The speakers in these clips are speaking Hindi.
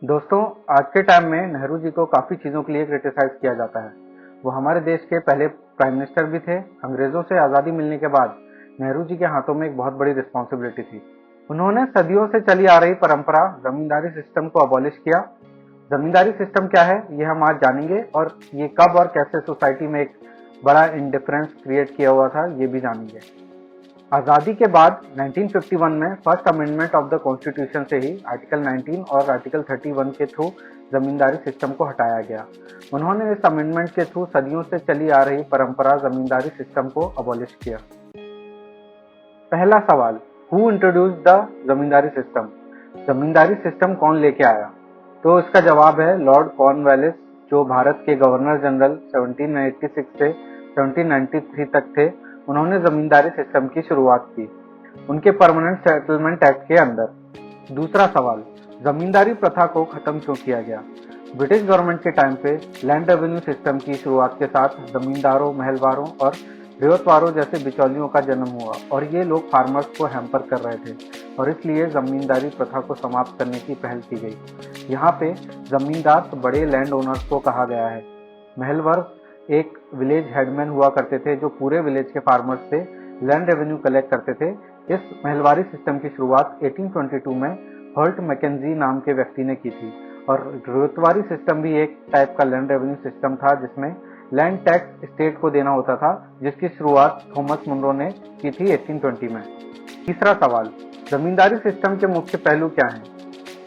दोस्तों, आज के टाइम में नेहरू जी को काफ़ी चीज़ों के लिए क्रिटिसाइज किया जाता है। वो हमारे देश के पहले प्राइम मिनिस्टर भी थे। अंग्रेज़ों से आज़ादी मिलने के बाद नेहरू जी के हाथों में एक बहुत बड़ी रिस्पॉन्सिबिलिटी थी। उन्होंने सदियों से चली आ रही परंपरा जमींदारी सिस्टम को अबॉलिश किया। जमींदारी सिस्टम क्या है, ये हम आज जानेंगे और ये कब और कैसे सोसाइटी में एक बड़ा इंडिफरेंस क्रिएट किया हुआ था, ये भी जानेंगे। आज़ादी के बाद 1951 में first amendment of the constitution से ही आर्टिकल 19 और आर्टिकल 31 के थ्रू जमींदारी सिस्टम को हटाया गया। उन्होंने इस अमेंडमेंट के थ्रू सदियों से चली आ रही परंपरा जमींदारी सिस्टम को अबॉलिश किया। पहला सवाल, who introduced the zamindari system? Zamindari system कौन लेके आया? तो इसका जवाब है लॉर्ड कॉर्नवालिस, जो भारत के गवर्नर जनरल 1786 से 1793 तक थे। उन्होंने जमींदारी सिस्टम की शुरुआत की उनके परमानेंट सेटलमेंट एक्ट के अंदर। दूसरा सवाल, जमींदारी प्रथा को खत्म क्यों किया गया? ब्रिटिश गवर्नमेंट के टाइम पे लैंड रेवेन्यू सिस्टम की शुरुआत के साथ जमींदारों, महलवारों और रेवतवारों जैसे बिचौलियों का जन्म हुआ और ये लोग फार्मर्स को हैम्पर कर रहे थे और इसलिए जमींदारी प्रथा को समाप्त करने की पहल की गई। यहाँ पे जमींदार बड़े लैंड ओनर्स को कहा गया है। महलवर एक विलेज हेडमैन हुआ करते थे जो पूरे विलेज के फार्मर्स से लैंड रेवेन्यू कलेक्ट करते थे। इस महलवारी सिस्टम की शुरुआत 1822 में हर्ट मैकेंजी नाम के व्यक्ति ने की थी और रेवतवारी सिस्टम भी एक टाइप का लैंड रेवेन्यू सिस्टम था जिसमें लैंड टैक्स स्टेट को देना होता था, जिसकी शुरुआत थॉमस मुनरो ने की थी 1820 में। तीसरा सवाल, जमींदारी सिस्टम के मुख्य पहलू क्या हैं?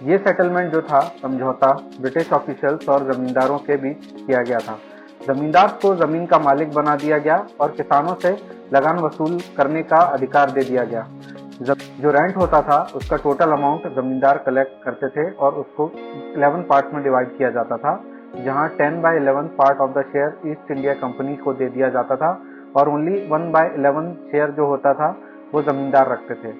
ये सेटलमेंट जो था समझौता ब्रिटिश ऑफिशियल्स और जमींदारों के बीच किया गया था। जमींदार को जमीन का मालिक बना दिया गया और किसानों से लगान वसूल करने का अधिकार दे दिया गया। जो रेंट होता था उसका टोटल अमाउंट जमींदार कलेक्ट करते थे और उसको 11 पार्ट्स में डिवाइड किया जाता था, जहां 10/11 part of the share east India company को दे दिया जाता था और ओनली 1/11 शेयर जो होता था वो जमींदार रखते थे।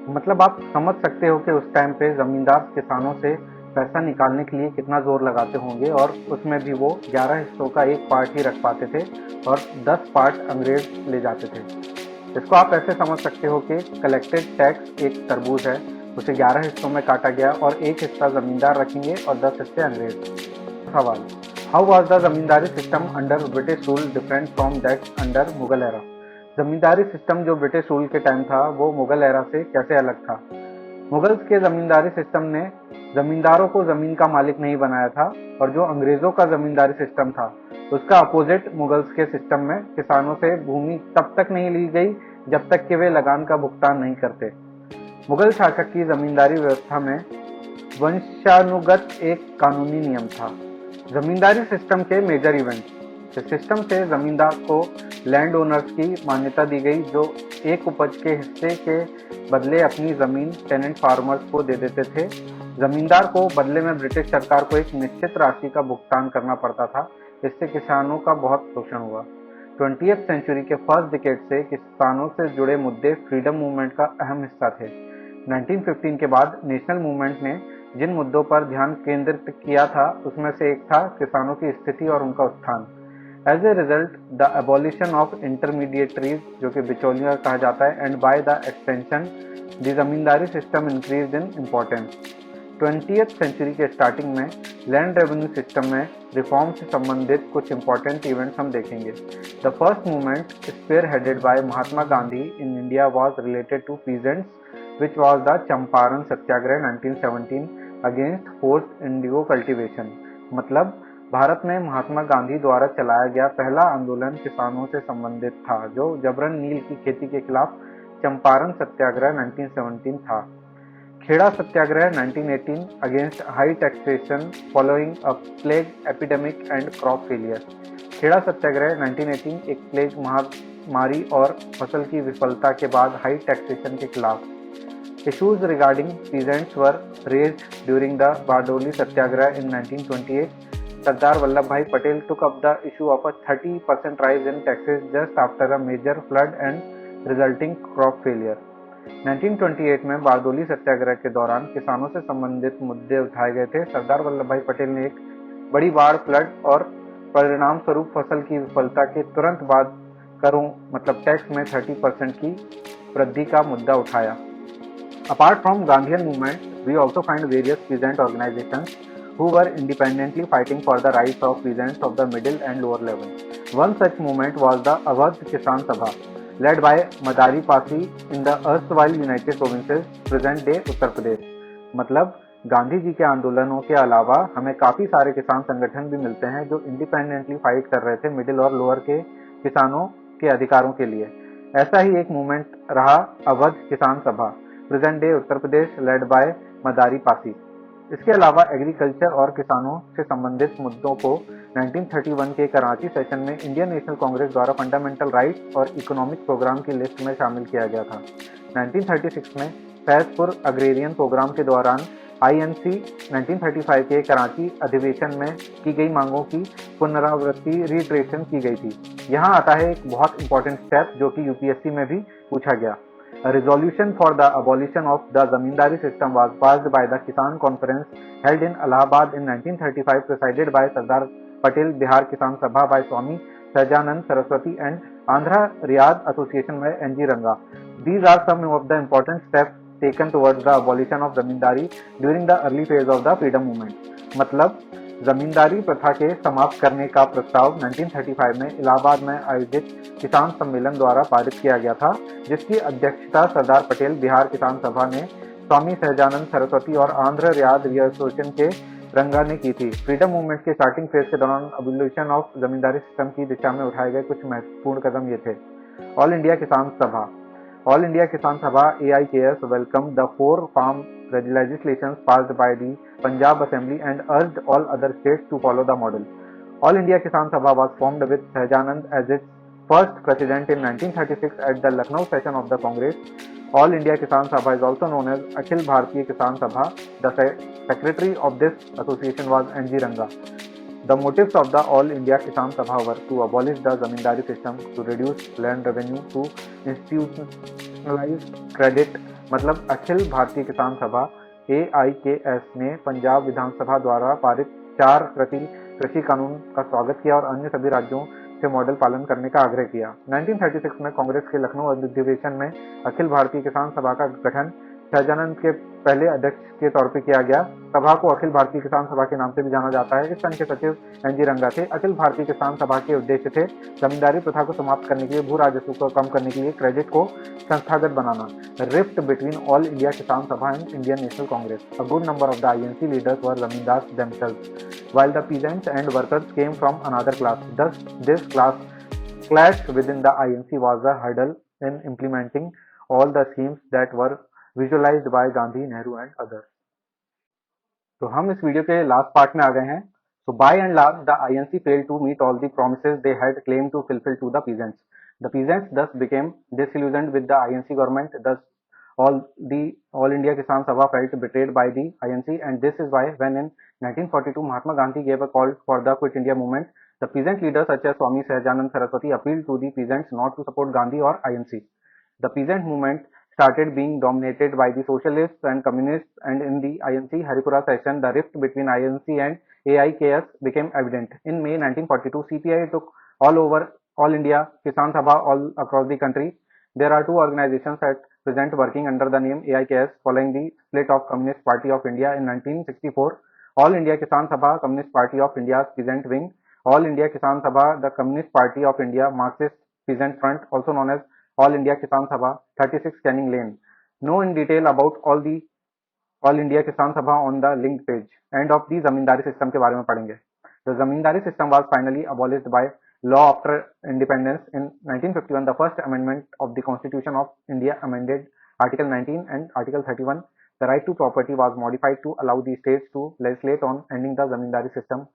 मतलब आप समझ सकते हो कि उस टाइम पे जमींदार किसानों से पैसा निकालने के लिए कितना जोर लगाते होंगे और उसमें भी वो 11 हिस्सों का एक पार्ट ही रख पाते थे और 10 पार्ट अंग्रेज ले जाते थे। इसको आप ऐसे समझ सकते हो कि कलेक्टेड टैक्स एक तरबूज है, उसे 11 हिस्सों में काटा गया और एक हिस्सा जमींदार रखेंगे और 10 हिस्से अंग्रेज। सवाल, how was the zamindari system under British rule different from that under Mughal era? Zamindari system जो ब्रिटिश रूल के टाइम था वो मुगल एरा से कैसे अलग था? मुगल्स के जमींदारी सिस्टम ने जमींदारों को जमीन का मालिक नहीं बनाया था और जो अंग्रेजों का जमींदारी सिस्टम था उसका अपोजिट मुगल्स के सिस्टम में किसानों से भूमि तब तक नहीं ली गई जब तक कि वे लगान का भुगतान नहीं करते। मुगल शासक की जमींदारी व्यवस्था में वंशानुगत एक कानूनी नियम था। जमींदारी सिस्टम के मेजर इवेंट, इस सिस्टम से जमींदार को लैंड ओनर्स की मान्यता दी गई जो एक उपज के हिस्से के बदले अपनी जमीन टेनेंट फार्मर्स को दे देते थे। जमींदार को बदले में ब्रिटिश सरकार को एक निश्चित राशि का भुगतान करना पड़ता था। इससे किसानों का बहुत शोषण हुआ। 20th सेंचुरी के फर्स्ट डिकेड से किसानों से जुड़े मुद्दे फ्रीडम मूवमेंट का अहम हिस्सा थे। 1915 के बाद नेशनल मूवमेंट ने जिन मुद्दों पर ध्यान केंद्रित किया था उसमें से एक था किसानों की स्थिति और उनका उत्थान। As a result the abolition of intermediaries, जो कि बिचौलिया कहा जाता है, and by the extension the zamindari system increase in importance. 20th century के स्टार्टिंग में लैंड रेवेन्यू सिस्टम में रिफॉर्म से संबंधित कुछ इंपॉर्टेंट इवेंट्स हम देखेंगे। The first movement spearheaded by Mahatma Gandhi in India was related to peasants which was the Champaran Satyagraha 1917 against forced indigo cultivation. मतलब भारत में महात्मा गांधी द्वारा चलाया गया पहला आंदोलन किसानों से संबंधित था जो जबरन नील की खेती के खिलाफ चंपारण सत्याग्रह 1917 था। Kheda Satyagraha 1918 against high taxation following a plague epidemic and crop failure. Kheda Satyagraha 1918 एक प्लेग महामारी और फसल की विफलता के बाद हाई टैक्सेशन के खिलाफ। Issues regarding peasants were raised during the Bardoli Satyagraha in 1928. Sardar Vallabhbhai Patel took up the issue of a 30% rise in taxes just after a major flood and resulting crop failure. 1928 में बारदोली सत्याग्रह के दौरान किसानों से संबंधित मुद्दे उठाए गए थे। सरदार वल्लभ भाई पटेल ने एक बड़ी बाढ़, फ्लड और परिणाम स्वरूप फसल की विफलता के तुरंत बाद करों मतलब टैक्स में 30% की वृद्धि का मुद्दा उठाया। Apart from Gandhian movement, we also find various peasant organizations who were independently fighting for the rights of peasants of the middle and lower level. One such movement was the Awadh Kisan Sabha, led by Madari Pasi in the erstwhile United Provinces, present day Uttar Pradesh. मतलब गांधी जी के आंदोलनों के अलावा हमें काफी सारे किसान संगठन भी मिलते हैं जो इंडिपेंडेंटली फाइट कर रहे थे मिडिल और लोअर के किसानों के अधिकारों के लिए। ऐसा ही एक मूवमेंट रहा अवध किसान सभा, present day Uttar Pradesh, led by मदारी पासी। इसके अलावा एग्रीकल्चर और किसानों से संबंधित मुद्दों को 1931 के कराची सेशन में इंडियन नेशनल कांग्रेस द्वारा फंडामेंटल राइट्स और इकोनॉमिक प्रोग्राम की लिस्ट में शामिल किया गया था। 1936 में फैजपुर अग्रेरियन प्रोग्राम के दौरान आईएनसी 1935 के कराची अधिवेशन में की गई मांगों की पुनरावृत्ति रीट्रेशन की गई थी। यहाँ आता है एक बहुत इंपॉर्टेंट स्टेप जो कि यूपीएससी में भी पूछा गया। A resolution for the abolition of the zamindari system was passed by the Kisan Conference held in Allahabad in 1935, presided by Sardar Patel Bihar Kisan Sabha by Swami Sahajanand Saraswati and Andhra Riyad Association by N.G. Ranga. These are some of the important steps taken towards the abolition of zamindari during the early phase of the freedom movement. मतलब जमींदारी प्रथा के समाप्त करने का प्रस्ताव 1935 में इलाहाबाद में आयोजित किसान सम्मेलन द्वारा पारित किया गया था, जिसकी अध्यक्षता सरदार पटेल बिहार किसान सभा ने स्वामी सहजानंद सरस्वती और आंध्र रियाद एसोसिएशन के रंगा ने की थी। फ्रीडम मूवमेंट के स्टार्टिंग फेज के दौरान अबोलिशन ऑफ जमींदारी सिस्टम की दिशा में उठाए गए कुछ महत्वपूर्ण कदम ये थे। ऑल इंडिया किसान सभा, All India Kisan Sabha AIKS welcomed the 4 farm legislations passed by the Punjab Assembly and urged all other states to follow the model. All India Kisan Sabha was formed with Sahajanand as its first president in 1936 at the Lucknow session of the Congress. All India Kisan Sabha is also known as Akhil Bharatiya Kisan Sabha. The secretary of this association was N.G. Ranga. The motives of the All India Kisan Sabha were to abolish the zamindari system, to reduce land revenue, to institutionalize credit। मतलब अखिल भारतीय किसान सभा AIKS ने पंजाब विधानसभा द्वारा पारित 4 कृषि कानून का स्वागत किया और अन्य सभी राज्यों से मॉडल पालन करने का आग्रह किया। 1936 में कांग्रेस के लखनऊ अधिवेशन में अखिल भारतीय किसान सभा का गठन सहजानंद के पहले अध्यक्ष के तौर पर किया गया। सभा को अखिल भारतीय किसान सभा के नाम से भी जाना जाता है। इस संघ के सचिव N.G. रंगा थे। अखिल भारतीय किसान सभा के उद्देश्य थे जमींदारी प्रथा को समाप्त करने के लिए, भू राजस्व को कम करने के लिए क्रेडिट को संस्थागत बनाना। रिफ्ट बिटवीन ऑल इंडिया किसान सभा and Indian national Congress. A good number of the INC leaders were zamindars themselves, while the peasants and workers came from another class. Thus, this class clash within the INC was a hurdle in implementing all the schemes that were visualized by Gandhi, Nehru and others. तो हम इस वीडियो के लास्ट पार्ट में आ गए हैं। So by and large, the INC failed to meet all the promises they had claimed to fulfill to the peasants. The peasants thus became disillusioned with the INC government. Thus, All India Kisan Sabha felt betrayed by the INC, and this is why, when in 1942 Mahatma Gandhi gave a call for the Quit India movement, the peasant leaders such as Swami Sahajanand Saraswati appealed to the peasants not to support Gandhi or INC. The peasant movement started being dominated by the socialists and communists, and in the INC Haripura session, the rift between INC and AIKS became evident. In May 1942, CPI took all India Kisan Sabha all across the country. There are 2 organizations at present working under the name AIKS following the split of Communist Party of India in 1964. All India Kisan Sabha, Communist Party of India's peasant wing. All India Kisan Sabha, the Communist Party of India Marxist Peasant Front, also known as All India Kisan Sabha, 36 Canning Lane. Know in detail about All India Kisan Sabha on the linked page. End of the zamindari system के बारे में पढ़ेंगे। The zamindari system was finally abolished by law after independence in 1951. The first amendment of the Constitution of India amended Article 19 and Article 31. The right to property was modified to allow the states to legislate on ending the zamindari system.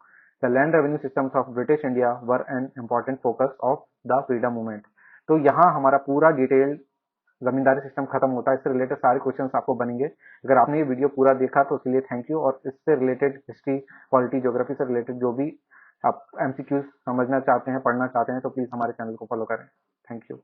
The land revenue systems of British India were an important focus of the freedom movement. तो यहाँ हमारा पूरा डिटेल जमींदारी सिस्टम खत्म होता है। इससे रिलेटेड सारे क्वेश्चंस आपको बनेंगे। अगर आपने ये वीडियो पूरा देखा तो उसके लिए थैंक यू, और इससे रिलेटेड हिस्ट्री, पॉलिटी, ज्योग्राफी से रिलेटेड जो भी आप MCQs समझना चाहते हैं, पढ़ना चाहते हैं, तो प्लीज़ हमारे चैनल को फॉलो करें। Thank you.